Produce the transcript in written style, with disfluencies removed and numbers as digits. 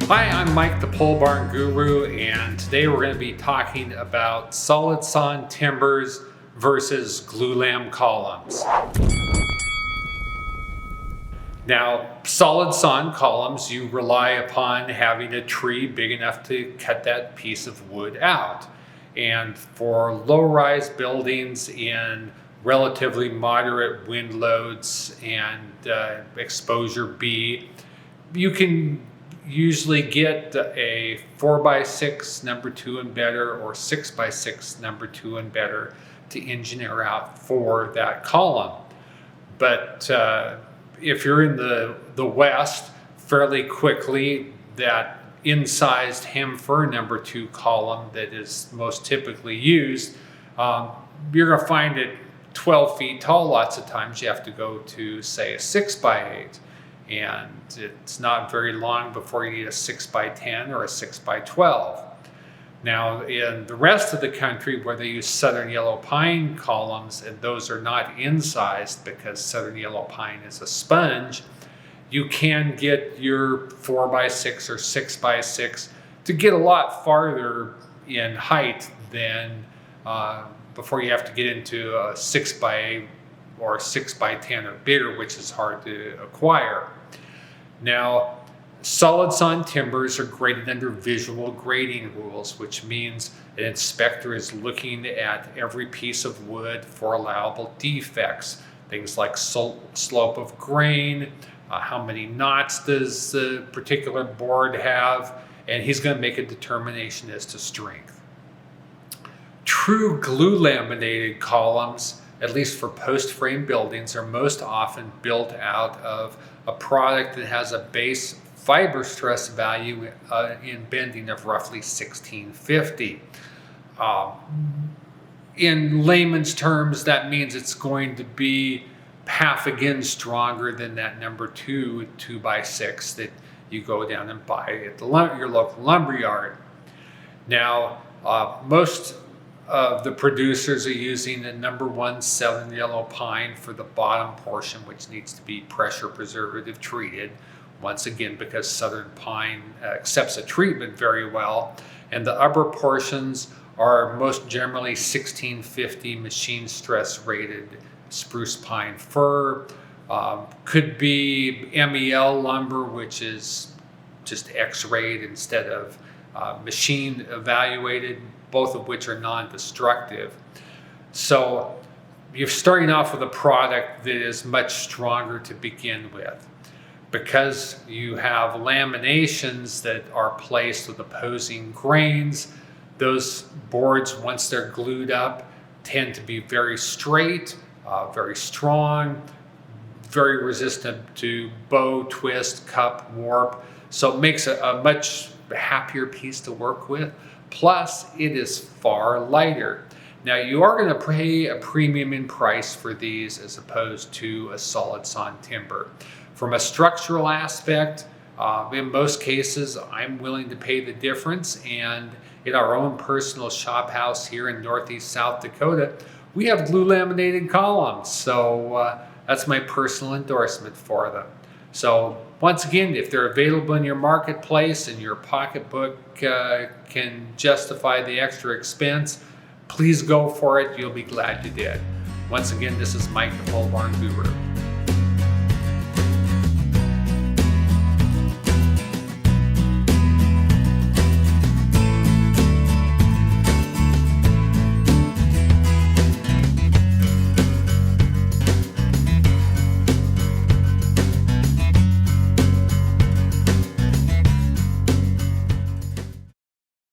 Hi, I'm Mike the Pole Barn Guru, and today we're going to be talking about solid sawn timbers versus glulam columns. Now, solid sawn columns, you rely upon having a tree big enough to cut that piece of wood out. And for low-rise buildings in relatively moderate wind loads and exposure B, you can usually get a 4x6 number 2 and better or 6x6 number 2 and better to engineer out for that column. But if you're in the West, fairly quickly that incised hem-fir number 2 column that is most typically used, you're going to find it 12 feet tall. Lots of times you have to go to, say, a 6x8. And it's not very long before you need a 6x10 or a 6x12. Now, in the rest of the country where they use southern yellow pine columns, and those are not incised because southern yellow pine is a sponge, you can get your 4x6 or 6x6 to get a lot farther in height than before you have to get into a 6x8 or 6x10 or bigger, which is hard to acquire. Now, solid sawn timbers are graded under visual grading rules, which means an inspector is looking at every piece of wood for allowable defects. Things like slope of grain, how many knots does the particular board have, and he's going to make a determination as to strength. True glue laminated columns, at least for post-frame buildings, are most often built out of a product that has a base fiber stress value in bending of roughly 1650. In layman's terms, that means it's going to be half again stronger than that number 2x6 that you go down and buy at your local lumber yard. Now, most the producers are using a number 1 southern yellow pine for the bottom portion, which needs to be pressure preservative treated, once again because southern pine accepts a treatment very well, and the upper portions are most generally 1650 machine stress rated spruce pine fir. Could be MEL lumber, which is just x-rayed instead of machine evaluated, both of which are non-destructive. So you're starting off with a product that is much stronger to begin with. Because you have laminations that are placed with opposing grains, those boards, once they're glued up, tend to be very straight, very strong, very resistant to bow, twist, cup, warp. So it makes a much happier piece to work with. Plus, it is far lighter. Now, you are going to pay a premium in price for these as opposed to a solid sawn timber. From a structural aspect, in most cases, I'm willing to pay the difference. And in our own personal shop house here in Northeast South Dakota, we have glue laminated columns. So that's my personal endorsement for them. So once again, if they're available in your marketplace and your pocketbook can justify the extra expense, please go for it. You'll be glad you did. Once again, this is Mike the Pole Barn Guru.